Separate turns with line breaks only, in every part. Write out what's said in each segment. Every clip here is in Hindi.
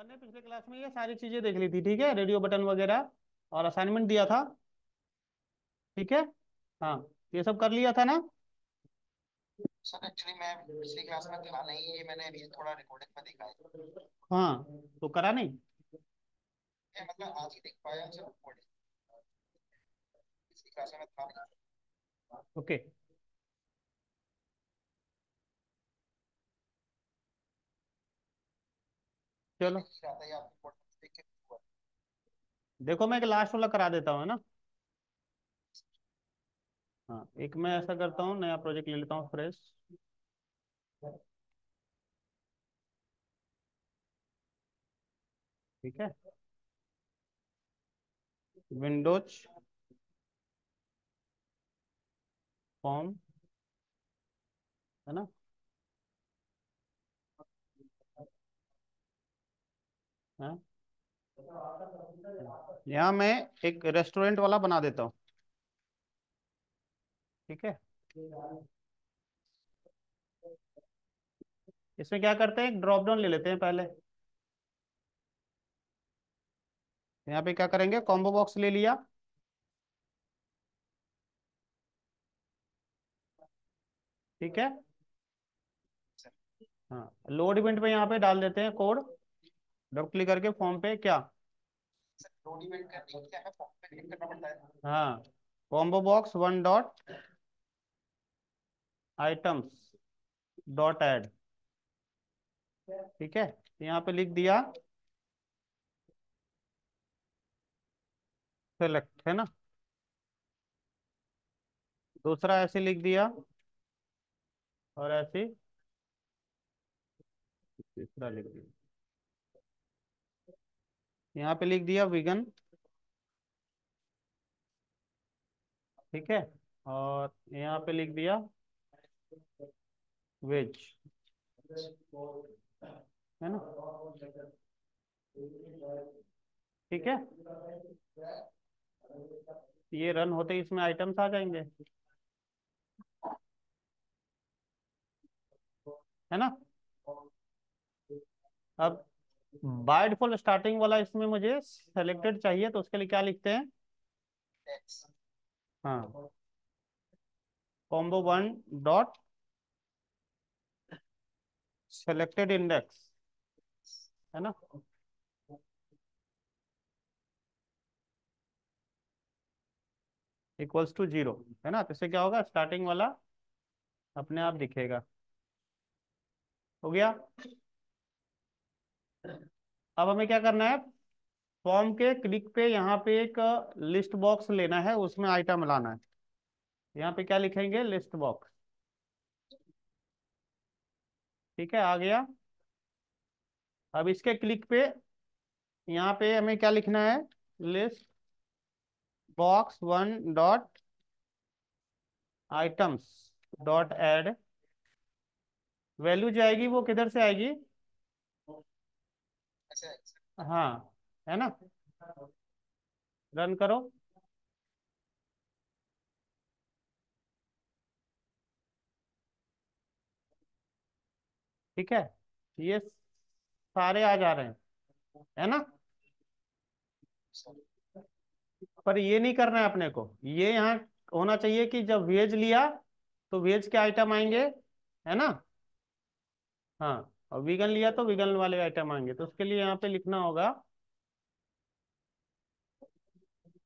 अपन ने पिछले क्लास में ये सारी चीजें देख ली थी, ठीक है, रेडियो बटन वगैरह, और असाइनमेंट दिया था। ठीक है। हाँ, ये सब कर लिया था ना।
सर एक्चुअली मैं पिछली क्लास में था नहीं, ये मैंने अभी थोड़ा रिकॉर्डिंग में देखा है।
हाँ, तो करा नहीं।
मैं मतलब आज ही देख पाया सर रिकॉर्डिंग। पिछली क्लास में मैं था नहीं।
ओके,
ये
चलो।
देख ही रहा था, ये आपकी रिकॉर्डिंग देख के हुआ।
देखो, मैं एक लास्ट वाला करा देता हूँ, है ना। हाँ, एक मैं ऐसा करता हूँ, नया प्रोजेक्ट ले लेता हूँ फ्रेश। ठीक है। विंडोज फॉर्म, है ना। हाँ, यहाँ मैं एक रेस्टोरेंट वाला बना देता हूँ। ठीक है। इसमें क्या करते हैं, एक ड्रॉप डाउन ले लेते हैं पहले। यहाँ पे क्या करेंगे, कॉम्बो बॉक्स ले लिया। ठीक है। हाँ, लोड इवेंट में यहाँ पे डाल देते हैं कोड। डबल क्लिक करके फॉर्म पे क्या।
सर रोड इवेंट करने के लिए हमें फॉर्म पे क्लिक करना पड़ता है।
हाँ, combo box one dot items dot add. ठीक है, यहाँ पे लिख दिया सेलेक्ट, है ना। दूसरा ऐसे लिख दिया, और ऐसे तीसरा लिख दिया। यहाँ पे लिख दिया विगन। ठीक है। और यहाँ पे लिख दिया वेज, है ना। ठीक है। ये रन होते ही इसमें आइटम्स आ जाएंगे, है ना। अब बाय डिफॉल्ट स्टार्टिंग वाला इसमें मुझे सेलेक्टेड चाहिए, तो उसके लिए क्या लिखते हैं।
टैक्स।
हाँ, combo one dot selected index, है ना, इक्वल्स टू जीरो, है ना। तो इससे क्या होगा, स्टार्टिंग वाला अपने आप दिखेगा। हो गया। अब हमें क्या करना है, फॉर्म के क्लिक पे यहाँ पे एक लिस्ट बॉक्स लेना है, उसमें आइटम लाना है। यहाँ पे क्या लिखेंगे, लिस्ट बॉक्स। ठीक है, आ गया। अब इसके क्लिक पे यहाँ पे हमें क्या लिखना है, list box one dot items dot add. Value जो आएगी वो किधर से आएगी।
ऐसे
हाँ, है ना। रन करो। ठीक है, ये सारे आ जा रहे हैं, है ना। पर ये नहीं करना है अपने को, ये यहाँ होना चाहिए कि जब वेज लिया तो वेज के आइटम आएंगे, है ना। हाँ, और वीगन लिया तो वीगन वाले आइटम आएंगे, तो उसके लिए यहाँ पे लिखना होगा,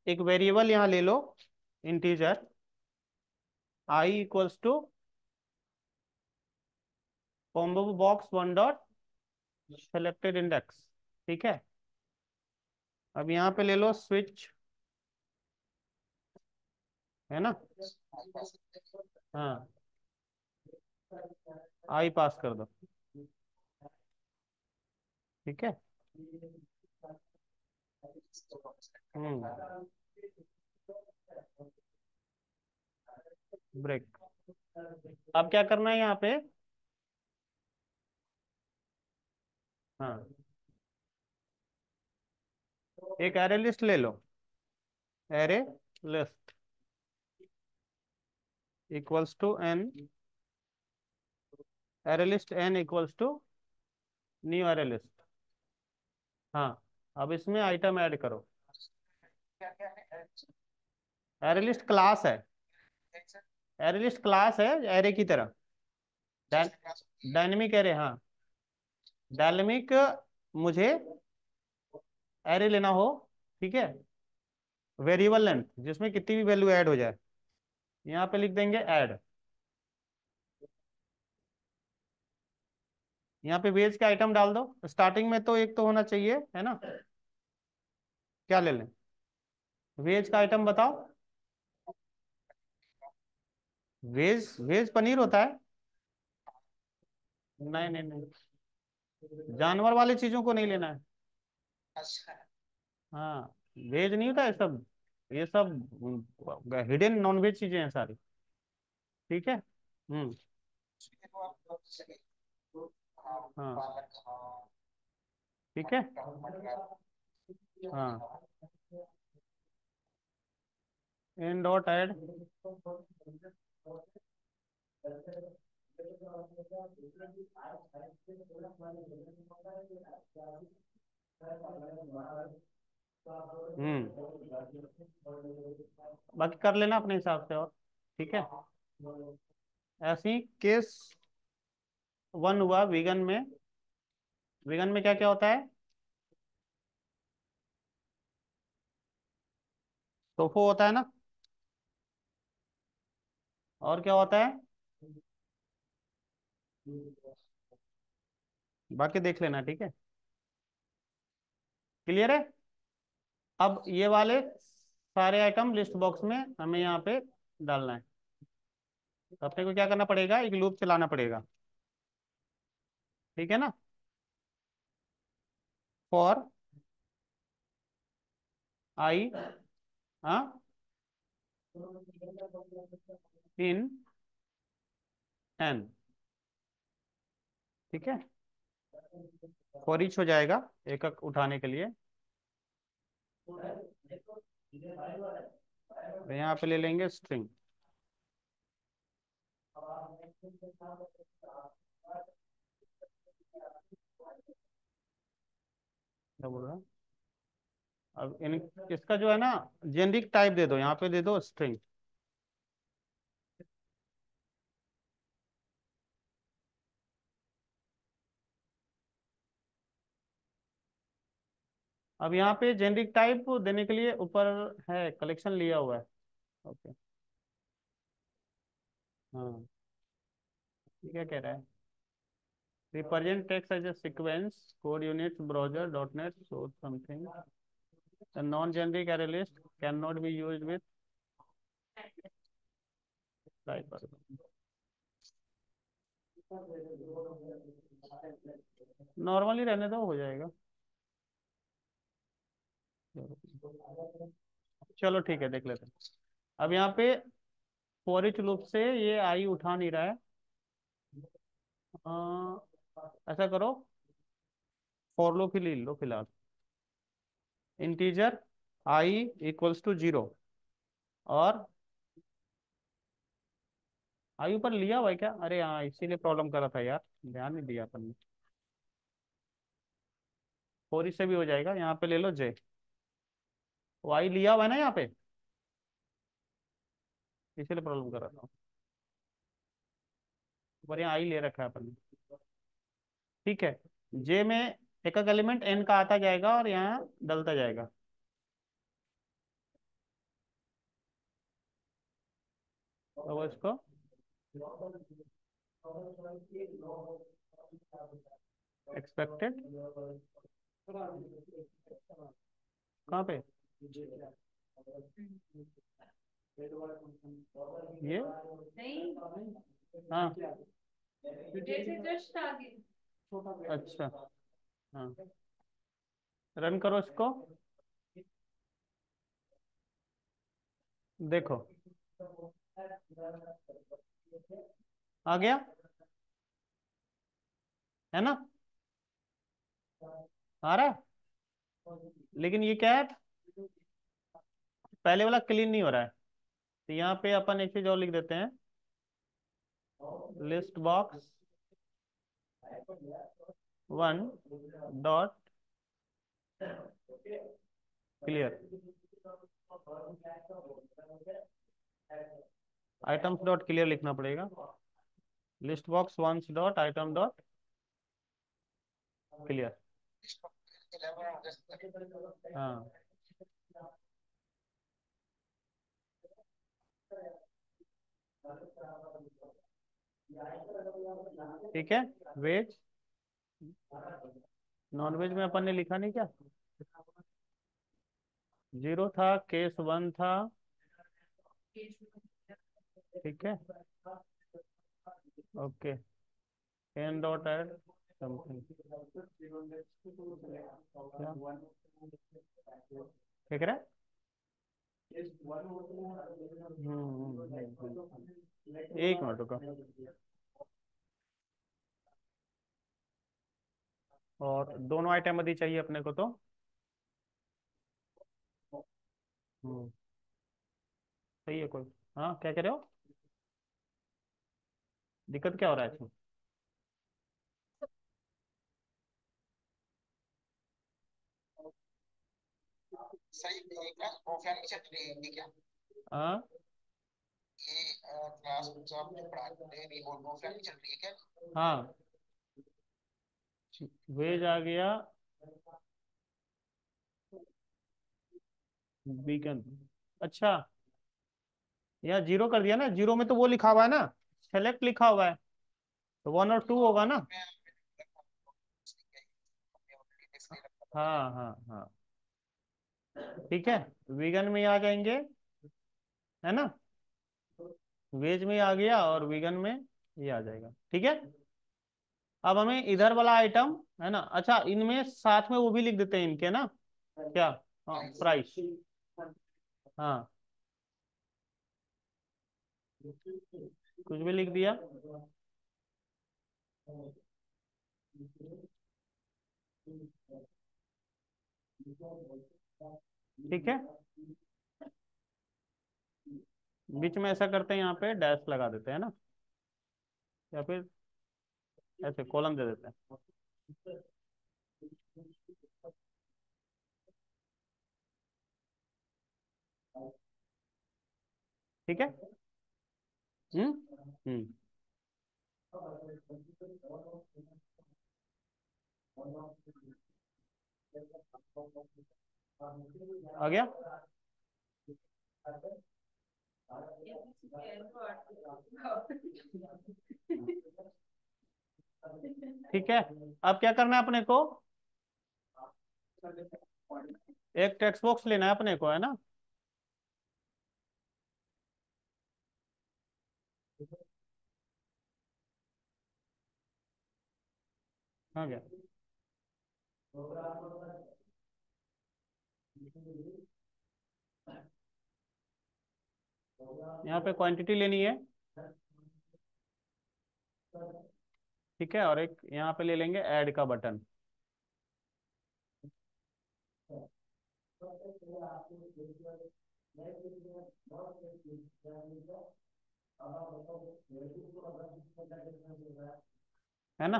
एक वेरिएबल यहाँ ले लो, integer I equals to combo box one dot selected index. ठीक है। अब यहाँ पे ले लो स्विच, है ना। हाँ, आई पास कर दो। ठीक है। हम्म, ब्रेक। अब क्या करना है यहाँ पे। हाँ, एक एरे लिस्ट ले लो, array list equals to N, array list N equals to new array list. हाँ, अब इसमें आइटम ऐड करो।
क्या क्या है?
एरे लिस्ट क्लास है।
एरे
एरे लिस्ट क्लास है एरे की तरह।
क्लास होती है।
डायनेमिक एरे, हाँ। डायनेमिक, मुझे एरे लेना हो, ठीक है, वेरिएबल लेंथ जिसमें कितनी भी वैल्यू ऐड हो जाए। यहाँ पे लिख देंगे ऐड। यहाँ पे वेज के आइटम डाल दो। स्टार्टिंग में तो एक तो होना चाहिए, है ना। क्या ले लें? वेज का आइटम बताओ। वेज वेज पनीर होता है? नहीं नहीं नहीं, जानवर वाली चीजों को नहीं लेना है।
अच्छा।
हाँ, वेज नहीं होता है सब, ये सब हिडन नॉन वेज चीजें हैं सारी। ठीक है। हम्म।
उसमें तो आप सही। हाँ।
हाँ,
पालक, हाँ।
ठीक है।
मटर,
हाँ, इन डॉट ऐड। बाकी कर लेना अपने हिसाब से, और ठीक है। ऐसे ही केस वन हुआ वीगन में। वीगन में क्या क्या होता है? टोफू होता है ना। और क्या होता है? बाकी देख लेना, ठीक है। क्लियर है। अब ये वाले सारे आइटम लिस्ट बॉक्स में हमें यहाँ पे डालना है। तो अपने को क्या करना पड़ेगा, एक लूप चलाना पड़ेगा, ठीक है ना। फॉर आई, हाँ, इन एन, ठीक है। फॉर ईच हो जाएगा एक एक उठाने के लिए। तो यहाँ पे ले लेंगे स्ट्रिंग। क्या बोल रहा है? अब इन इसका जो है ना, जेनरिक टाइप दे दो, यहाँ पे दे दो स्ट्रिंग। अब यहाँ पे जेनरिक टाइप देने के लिए ऊपर है, कलेक्शन लिया हुआ है। ओके। हाँ, ये क्या कह रहा है? Represent text as a sequence code units browser dot net so something the non generic array list can not be used with type. Normally रहने दो, हो जाएगा। चलो ठीक है, देख लेते हैं। अब यहाँ पे फॉर ईच लूप से ये आई उठा नहीं रहा है। ऐसा करो, फॉर लूप ही ले लो फिलहाल। इंटीजर आई इक्वल्स टू 0, और आई ऊपर लिया हुआ है क्या? अरे हाँ, इसीलिए प्रॉब्लम कर रहा था यार, ध्यान नहीं दिया अपन ने। फोर से भी हो जाएगा, यहाँ पे ले लो जे। वो आई लिया हुआ है ना यहाँ पे, इसीलिए प्रॉब्लम कर रहा था। पर यहाँ आई ले रखा है अपन ने, ठीक है। जे में एक एक एलिमेंट एन का आता जाएगा और यहाँ डलता जाएगा। तो इसको एक्सपेक्टेड कहाँ पे? ये, हाँ, जैसे जस्ट आगे। अच्छा, हाँ, रन करो इसको, देखो आ गया, है ना। आ रहा है, लेकिन ये क्या है, पहले वाला क्लीन नहीं हो रहा है। तो यहाँ पे अपन एक चीज और लिख देते हैं, list box one dot clear. Items dot clear लिखना पड़ेगा। List box once dot item dot clear.
इसको 11 हो जाता है।
हाँ ठीक है। वेज, नॉन वेज में अपन ने लिखा नहीं क्या? जीरो था, केस वन था। ठीक है। Okay. N dot add something. क्या देख रहा है? एक मिनट रुको। और दोनों आइटम यदि चाहिए अपने को तो हम्म, सही है कोई। हाँ क्या कह रहे हो? दिक्कत क्या हो रहा है इसमें?
सही है क्या? ऑफलाइन की चल रही है क्या?
हाँ
ये क्लास जो आपने पढ़ाते हैं वो ऑफलाइन की चल रही है क्या?
हाँ, वेज आ गया। वीगन। अच्छा, यहाँ जीरो कर दिया ना, जीरो में तो वो लिखा हुआ है ना, सेलेक्ट लिखा हुआ है, तो वन और टू होगा ना। हाँ हाँ हाँ ठीक है। वीगन में आ जाएंगे, है ना। वेज में आ गया और वीगन में ये आ जाएगा। ठीक है। अब हमें इधर वाला आइटम, है ना, अच्छा इनमें साथ में वो भी लिख देते हैं इनके ना, क्या? हाँ प्राइस। हाँ कुछ भी लिख दिया। ठीक है। बीच में ऐसा करते हैं, यहाँ पे डैश लगा देते हैं ना, या फिर ऐसे कॉलम दे देते हैं। ठीक है। हम्म हम्म आ गया। ठीक है। अब क्या करना है अपने को? एक टेक्स्ट बॉक्स लेना है अपने को, है ना। आ गया। यहाँ पे क्वांटिटी लेनी है। ठीक है, और एक यहाँ पे ले लेंगे ऐड का बटन। है ना।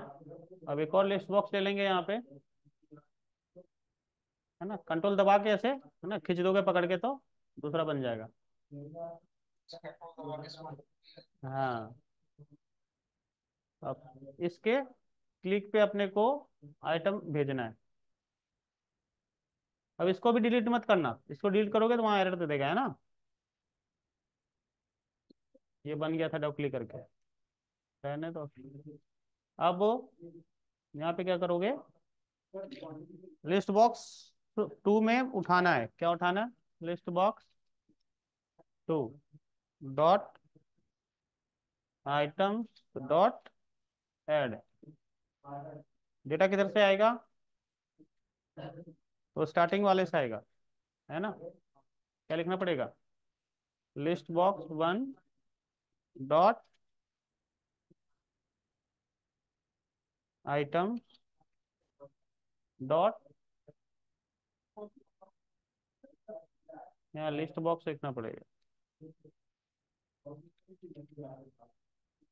अब एक और लिस्ट बॉक्स ले लेंगे यहाँ पे, है ना, कंट्रोल दबा के ऐसे, है ना, खींच दोगे पकड़ के तो दूसरा बन जाएगा।
कंट्रोल दबा के इसको
हाँ। अब इसके क्लिक पे अपने को आइटम भेजना है। अब इसको भी डिलीट मत करना, इसको डिलीट करोगे तो वहां एरर दे देगा, है ना। ये बन गया था डबल क्लिक करके, रहने दो। अब यहाँ पे क्या करोगे? लिस्ट बॉक्स टू में उठाना है, क्या उठाना है? List box two dot items dot add. Data किधर से आएगा? तो स्टार्टिंग वाले से आएगा, है ना। क्या लिखना पड़ेगा? List box one dot item dot, यहाँ लिस्ट बॉक्स लिखना पड़ेगा,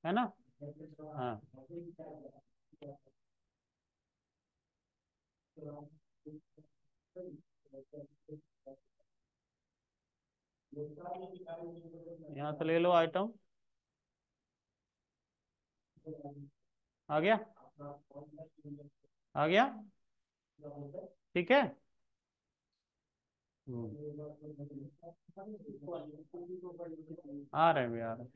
है ना। हाँ यहाँ से ले लो आइटम। आ गया? आ गया? ठीक है। आ रहे हैं भी, आ रहे हैं।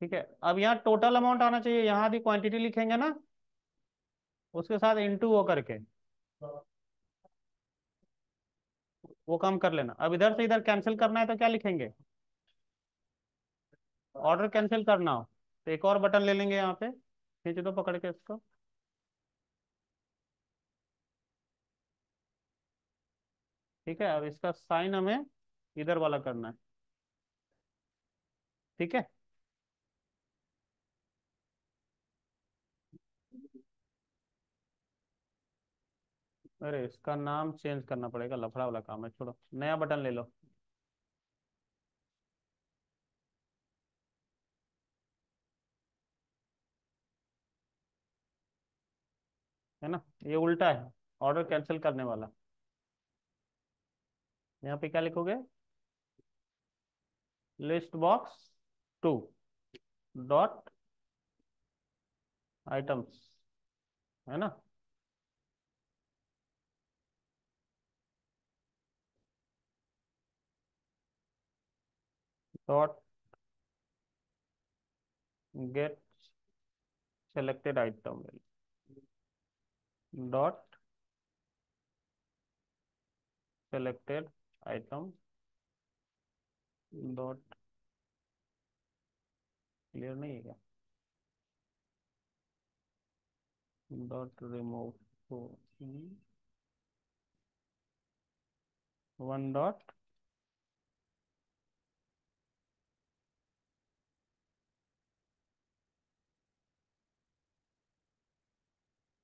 ठीक है, अब यहाँ टोटल अमाउंट आना चाहिए, यहाँ आदि क्वांटिटी लिखेंगे ना, उसके साथ इनटू वो करके वो काम कर लेना। अब इधर से इधर कैंसिल करना है तो क्या लिखेंगे? ऑर्डर कैंसिल करना हो तो एक और बटन ले लेंगे, यहाँ पे खींच दो पकड़ के इसको। ठीक है, अब इसका साइन हमें इधर वाला करना है। ठीक है। अरे इसका नाम चेंज करना पड़ेगा, लफड़ा वाला काम है, छोड़ो, नया बटन ले लो। है ना, ये उल्टा है, ऑर्डर कैंसिल करने वाला। यहाँ पे क्या लिखोगे? List box two dot items, है ना। Dot get selected item, dot selected item, dot, clear नहीं है क्या? Dot remove two, one dot,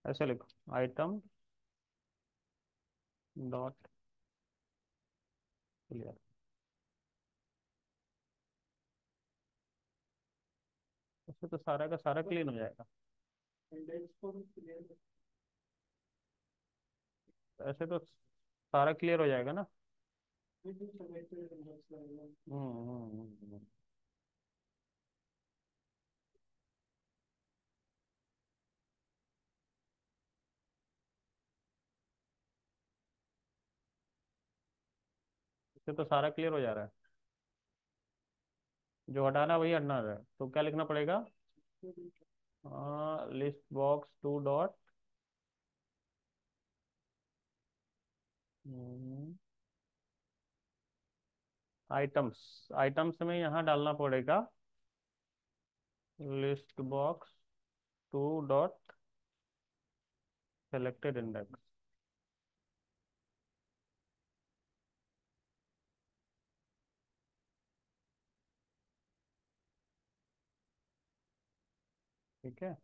ऐसे लिखो, आइटम डॉट क्लियर। उससे तो सारा का सारा क्लीन हो जाएगा। ऐसे तो सारा क्लियर हो जाएगा ना। इससे तो सारा क्लियर हो जा रहा है, जो हटाना है वही हटना है, तो क्या लिखना पड़ेगा? List box two dot items, items में यहाँ डालना पड़ेगा list box two dot selected index. ठीक है,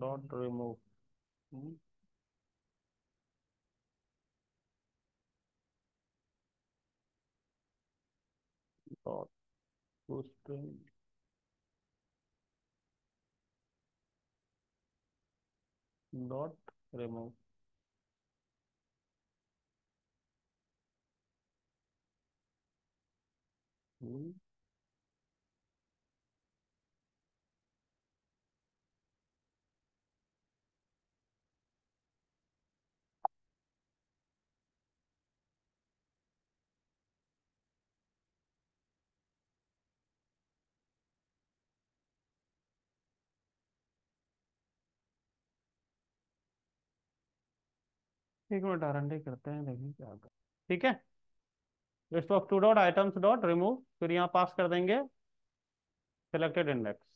dot remove, dot to string, dot remove. एक मिनट आरंडी करते हैं, देखिए क्या होगा। ठीक है, list of to dot items dot remove, फिर यहाँ पास कर देंगे सिलेक्टेड इंडेक्स।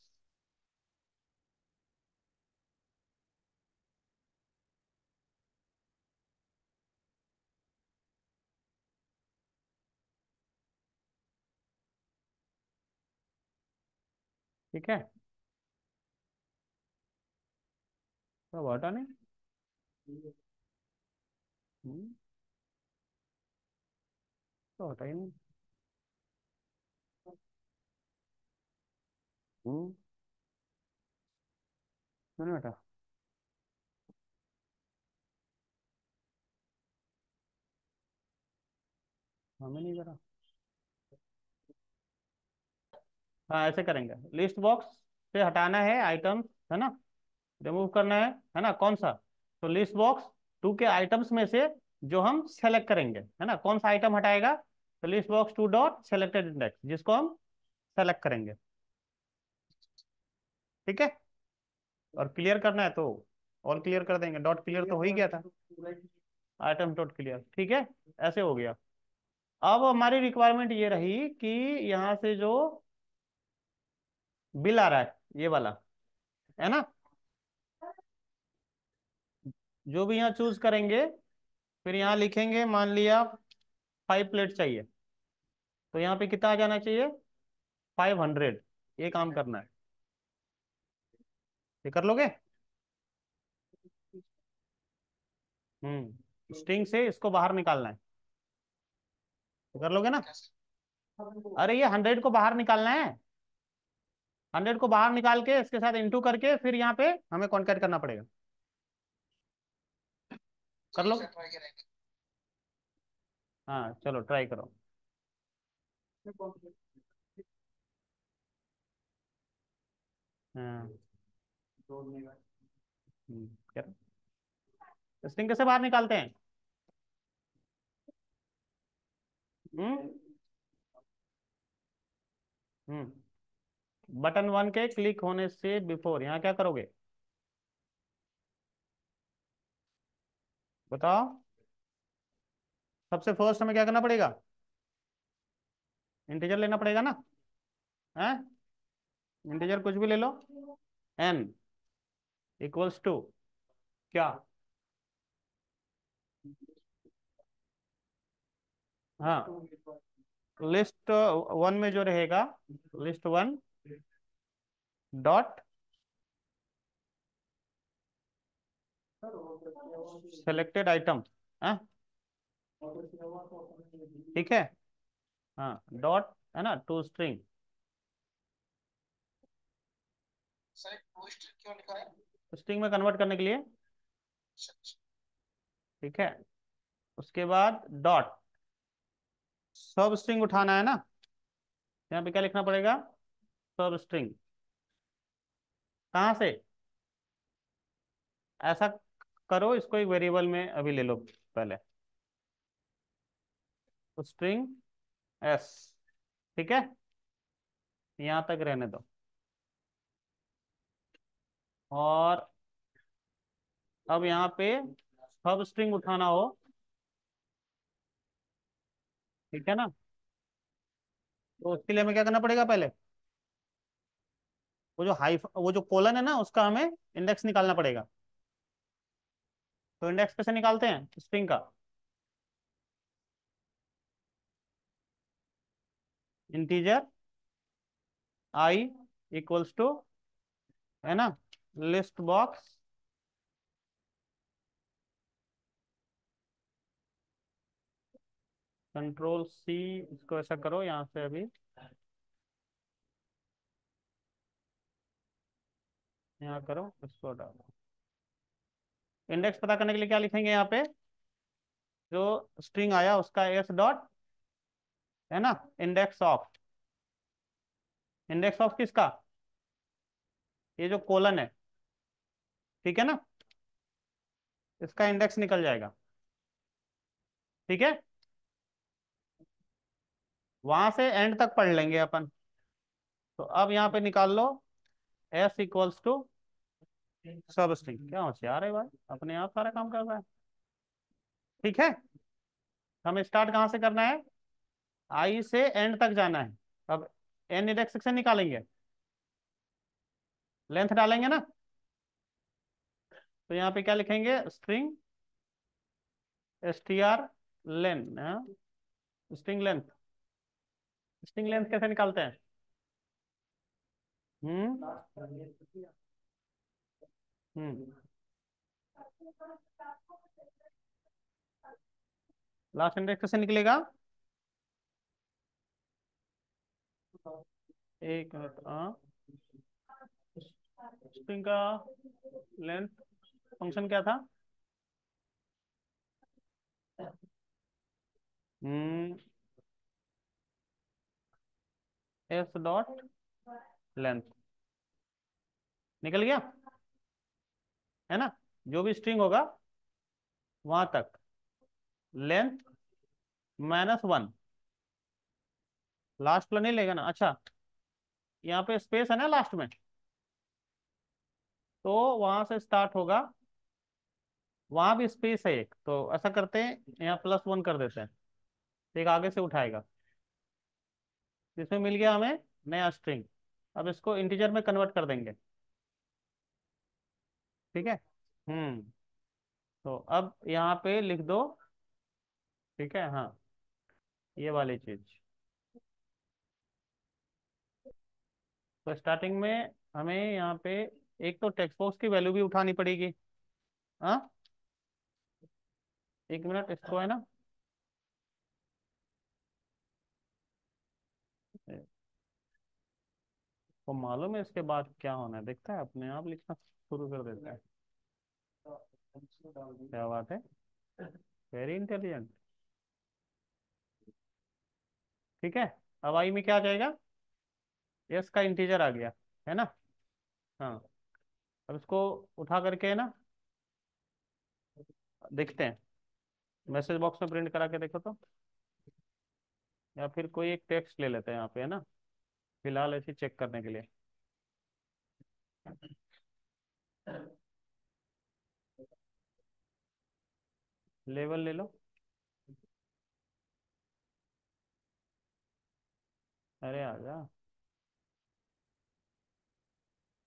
ठीक है, तो हटा नहीं। हम्म, तो हटा ही नहीं। हम्म, क्यों नहीं बेटा? हमें नहीं करा। हाँ ऐसे करेंगे, लिस्ट बॉक्स से हटाना है आइटम्स, है ना, रिमूव करना है ना, कौन सा? तो लिस्ट बॉक्स टू के आइटम्स में से जो हम सेलेक्ट करेंगे, है ना, कौन सा आइटम हटाएगा? तो list box two dot selected index, जिसको हम सेलेक्ट करेंगे। ठीक है, और क्लियर करना है तो ऑल क्लियर कर देंगे, डॉट क्लियर तो हो ही गया था, आइटम डॉट क्लियर। ठीक है, ऐसे हो गया। अब हमारी रिक्वायरमेंट ये रही कि यहाँ से जो बिल आ रहा है ये वाला, है ना, जो भी यहाँ चूज करेंगे, फिर यहाँ लिखेंगे, मान लिया 5 प्लेट चाहिए, तो यहाँ पे कितना आ जाना चाहिए? 500। ये काम करना है, ये कर लोगे? स्ट्रिंग से इसको बाहर निकालना है, ये कर लोगे ना?
कैसे?
अरे ये 100 को बाहर निकालना है, 100 को बाहर निकाल के इसके साथ इंटू करके फिर यहाँ पे हमें कॉन्केट करना पड़ेगा। कर
ठीक
लो।
है, ट्राई करेंगे।
हाँ चलो ट्राई करो। हाँ। क्या? स्ट्रिंग कैसे बाहर निकालते हैं? हम्म हम्म बटन 1 के क्लिक होने से बिफोर यहाँ क्या करोगे? बताओ। सबसे फर्स्ट हमें क्या करना पड़ेगा? इंटीजर लेना पड़ेगा ना, है? इंटीजर कुछ भी ले लो, n इक्वल्स टू क्या? हाँ, लिस्ट वन में जो रहेगा, list one dot selected item, हाँ ठीक है, हाँ डॉट, है ना, टू स्ट्रिंग।
सर पोस्ट क्यों लिखा है?
स्ट्रिंग में कन्वर्ट करने के लिए।
अच्छा, अच्छा।
ठीक है, उसके बाद डॉट सब स्ट्रिंग उठाना है ना, यहाँ पे क्या लिखना पड़ेगा? सब स्ट्रिंग। कहाँ से? ऐसा करो, इसको एक वेरिएबल में अभी ले लो पहले, स्ट्रिंग एस। ठीक है, यहाँ तक रहने दो। और अब यहाँ पे सब स्ट्रिंग उठाना हो, ठीक है ना, तो उसके लिए हमें क्या करना पड़ेगा? पहले वो जो कोलन है ना, उसका हमें इंडेक्स निकालना पड़ेगा। तो इंडेक्स कैसे निकालते हैं स्ट्रिंग का? इंटीजर आई इक्वल्स टू, है ना, लिस्ट बॉक्स कंट्रोल सी, इसको ऐसा करो यहाँ से अभी, यहाँ करो, इसको डालो। इंडेक्स पता करने के लिए क्या लिखेंगे यहाँ पे? जो स्ट्रिंग आया उसका एस डॉट, है ना, इंडेक्स ऑफ, इंडेक्स ऑफ किसका? ये जो कोलन है, ठीक है ना, इसका इंडेक्स निकल जाएगा। ठीक है, वहां से एंड तक पढ़ लेंगे अपन। तो अब यहाँ पे निकाल लो, S equals to substring. क्या होशियार है भाई, अपने आप सारा काम कर रहा है। ठीक है, हमें स्टार्ट कहाँ से करना है? आई से एंड तक जाना है। अब एन इंडेक्स से निकालेंगे, लेंथ डालेंगे ना, तो यहाँ पे क्या लिखेंगे? स्ट्रिंग एस टी आर लेन, स्ट्रिंग लेंथ। स्ट्रिंग लेंथ कैसे निकालते हैं? हम्म हम्म लास्ट इंडेक्स कैसे निकलेगा? एक मिनट, स्ट्रिंग का लेंथ फंक्शन क्या था? हम्म, एस डॉट लेंथ निकल गया, है ना? जो भी स्ट्रिंग होगा वहां तक लेंथ -1, लास्ट वाला नहीं लेगा ना? अच्छा, यहाँ पे स्पेस है ना लास्ट में, तो वहां से स्टार्ट होगा, वहां भी स्पेस है एक, तो ऐसा करते हैं यहाँ +1 कर देते हैं, तो एक आगे से उठाएगा, इसमें मिल गया हमें नया स्ट्रिंग। अब इसको इंटीजर में कन्वर्ट कर देंगे, ठीक है। हम्म, तो अब यहाँ पे लिख दो, ठीक है, हाँ, ये वाली चीज। तो स्टार्टिंग में हमें यहाँ पे एक तो टेक्स्ट बॉक्स की वैल्यू भी उठानी पड़ेगी। हाँ, 1 मिनट, इसको है ना, को मालूम है इसके बाद क्या होना है, देखता है अपने आप लिखना शुरू कर देता है। क्या बात है, वेरी इंटेलिजेंट। ठीक है, अब आई में क्या आ जाएगा? यस का इंटीजर आ गया, है ना? हाँ, अब इसको उठा करके है ना, देखते हैं, मैसेज बॉक्स में प्रिंट करा के देखो तो, या फिर कोई एक टेक्स्ट ले लेते हैं यहाँ पे, है ना, फिलहाल ऐसे चेक करने के लिए। लेवल ले लो। अरे आ जा,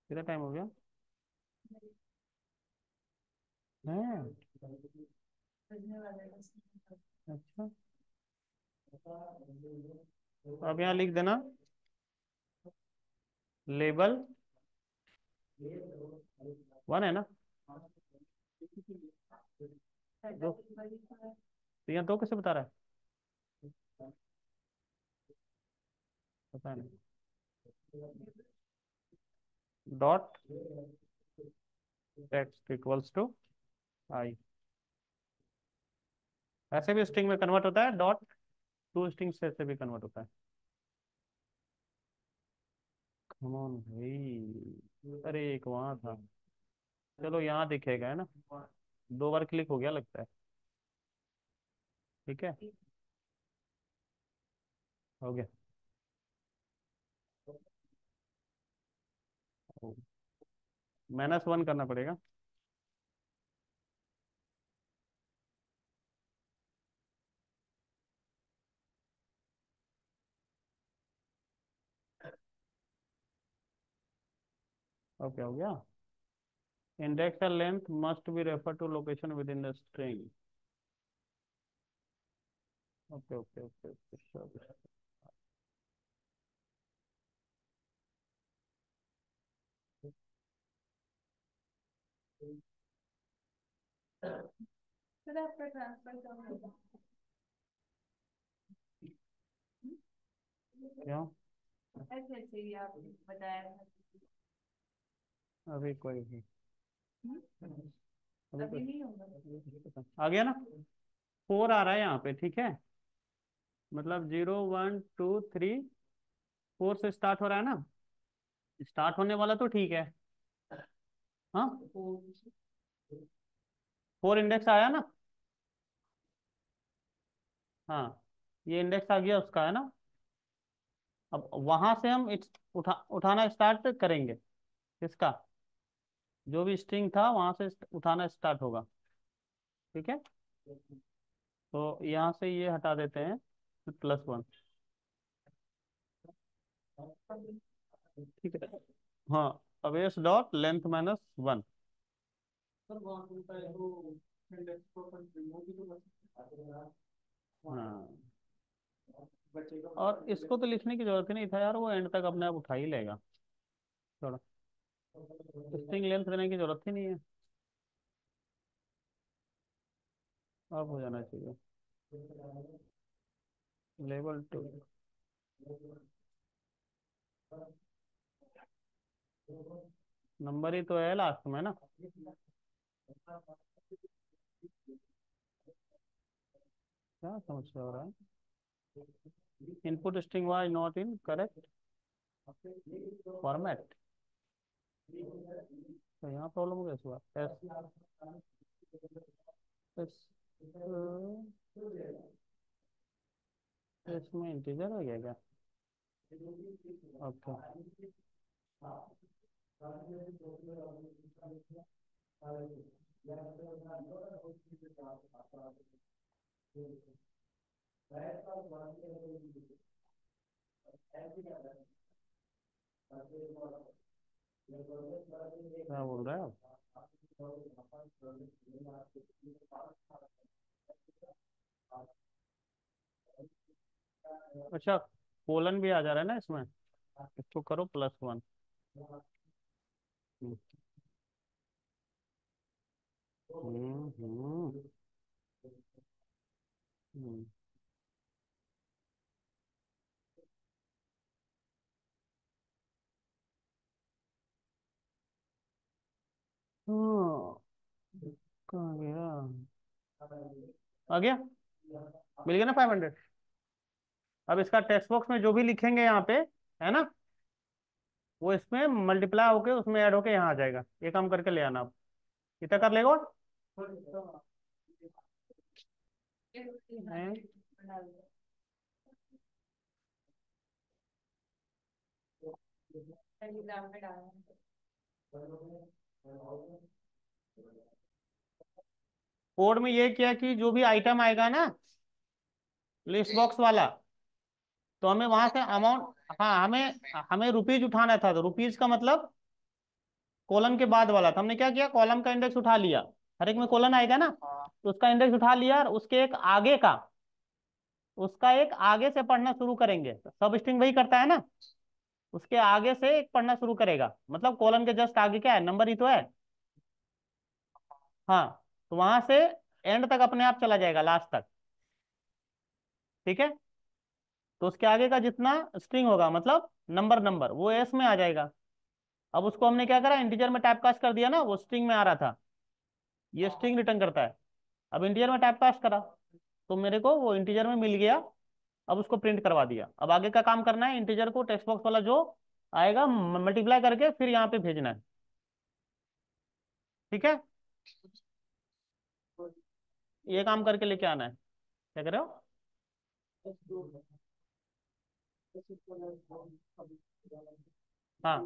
कितना टाइम हो गया है? अच्छा, अब यहाँ लिख देना लेबल 1, है ना? दो, तो यहाँ दो कैसे बता रहा है? पता नहीं। डॉट टेक्स्ट इक्वल्स टू आई, ऐसे भी स्ट्रिंग में कन्वर्ट होता है, डॉट टू स्ट्रिंग से ऐसे भी कन्वर्ट होता है। कम ऑन भाई, अरे एक वहां था, चलो यहाँ दिखेगा, है ना? 2 बार क्लिक हो गया लगता है। ठीक है, हो गया। -1 करना पड़ेगा। अब क्या हो गया? इंडेक्स का length must be refer to location within the string. Okay okay okay okay, क्या? अभी कोई नहीं, आ गया ना? 4 आ रहा है यहाँ पे, ठीक है, मतलब 0 1 2 3 4 से स्टार्ट हो रहा है ना, स्टार्ट होने वाला तो ठीक है। हाँ, 4 इंडेक्स आया ना? हाँ, ये इंडेक्स आ गया उसका, है ना? अब वहां से हम उठाना स्टार्ट करेंगे, इसका जो भी स्ट्रिंग था वहां से उठाना स्टार्ट होगा, ठीक है। तो यहाँ से ये हटा देते हैं, +1, ठीक है। हाँ, अब एस डॉट लेंथ -1। हाँ, और इसको तो लिखने की जरूरत ही नहीं था यार, वो एंड तक अपने आप उठा ही लेगा, थोड़ा स्ट्रिंग लेंथ देने की जरूरत ही नहीं है, अब हो जाना चाहिए। लेवल 2, नंबर ही तो है लास्ट में ना। क्या समस्या हो रहा है? Input string was not in correct format. तो यहाँ प्रॉब्लम कैसे हुआ? एस इसमें इंटीजर आ गया क्या? ओके। क्या बोल रहा है आप? अच्छा, कोलन भी आ जा रहा है ना इसमें। इसको करो +1। हम्म। हम्म। हम्म। हाँ, कहाँ गया? आ गया। मिल गया ना 500। अब इसका टेक्स्ट बॉक्स में जो भी लिखेंगे यहाँ पे, है ना, वो इसमें मल्टीप्लाई होके उसमें ऐड होके यहाँ आ जाएगा। ये काम करके ले आना आप। कितना कर लेगा? हैं? कोड में ये किया कि जो भी आइटम आएगा ना लिस्ट
जी।
बॉक्स वाला, तो हमें वहां
वो
से
हमारा
अमाउंट,
जो है
हाँ, हमें
इसमें
हमें रुपीज उठाना था। तो रुपीज का मतलब कॉलन के बाद वाला था। हमने क्या किया, कॉलम का इंडेक्स उठा लिया। हर एक में कॉलन आएगा ना,
हाँ
तो उसका इंडेक्स उठा लिया और उसके एक आगे का, उसका एक आगे से पढ़ना शुरू करेंगे। सब स्ट्रिंग वही करता है ना, उसके आगे से एक पढ़ना शुरू करेगा। मतलब कॉलन के जस्ट आगे क्या है, नंबर ही तो है। हाँ, तो वहां से एंड तक अपने आप चला जाएगा, लास्ट तक। ठीक है। तो उसके आगे का जितना स्ट्रिंग होगा, मतलब नंबर नंबर, वो एस में आ जाएगा। अब उसको हमने क्या करा, इंटीजर में टाइप कास्ट कर दिया ना, वो स्ट्रिंग में आ रहा था, ये
हाँ
स्ट्रिंग रिटर्न करता है। अब इंटीजर में टाइप कास्ट करा, तो मेरे को वो इंटीजर में मिल गया। अब उसको प्रिंट करवा दिया। अब आगे का काम करना है, इंटीजर को टेक्स्ट बॉक्स वाला जो आएगा मल्टीप्लाई करके फिर यहाँ पे भेजना है। ठीक है। ये काम करके लेके आना है। क्या कर रहे हो? हाँ।